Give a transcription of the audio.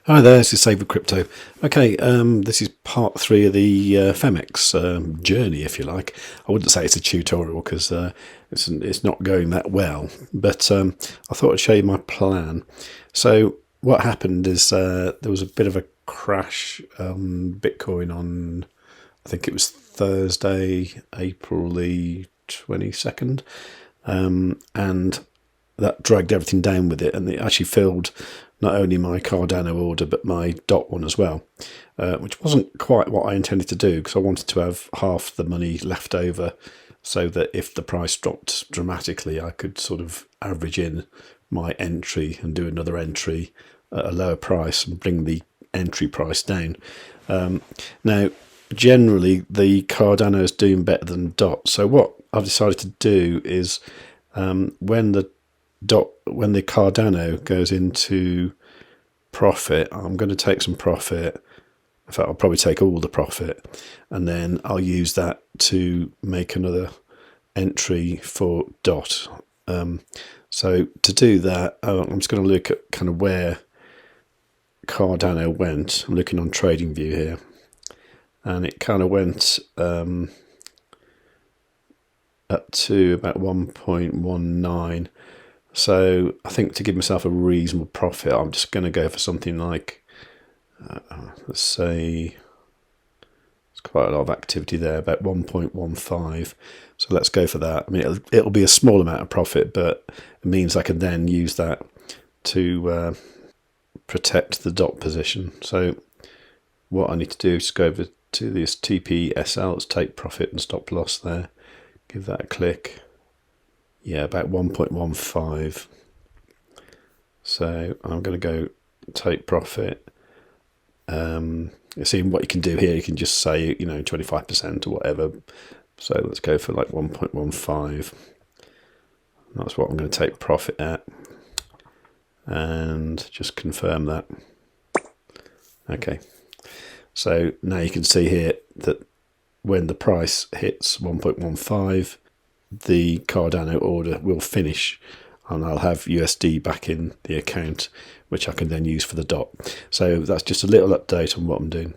Hi there, this is Save with Crypto. Okay, this is part 3 of the Phemex journey, if you like. I wouldn't say it's a tutorial because it's not going that well, but I thought I'd show you my plan. So what happened is there was a bit of a crash, Bitcoin on, I think it was Thursday, April the 22nd, and that dragged everything down with it, and it actually filled not only my Cardano order but my DOT one as well, which wasn't quite what I intended to do because I wanted to have half the money left over so that if the price dropped dramatically I could sort of average in my entry and do another entry at a lower price and bring the entry price down. Now generally the Cardano is doing better than DOT, so what I've decided to do is when the Cardano goes into profit, I'm going to take some profit. In fact, I'll probably take all the profit, and then I'll use that to make another entry for DOT. So to do that, I'm just going to look at kind of where Cardano went. I'm looking on TradingView here, and it kind of went up to about 1.19. So I think to give myself a reasonable profit, I'm just going to go for something like, let's say, there's quite a lot of activity there, about 1.15. So let's go for that. I mean, it'll be a small amount of profit, but it means I can then use that to protect the DOT position. So what I need to do is go over to this TPSL, let's take profit and stop loss there, give that a click. Yeah, about 1.15. So I'm going to go take profit. See what you can do here. You can just say, 25% or whatever. So let's go for like 1.15. That's what I'm going to take profit at. And just confirm that. Okay. So now you can see here that when the price hits 1.15, the Cardano order will finish and I'll have USD back in the account, which I can then use for the DOT. So that's just a little update on what I'm doing.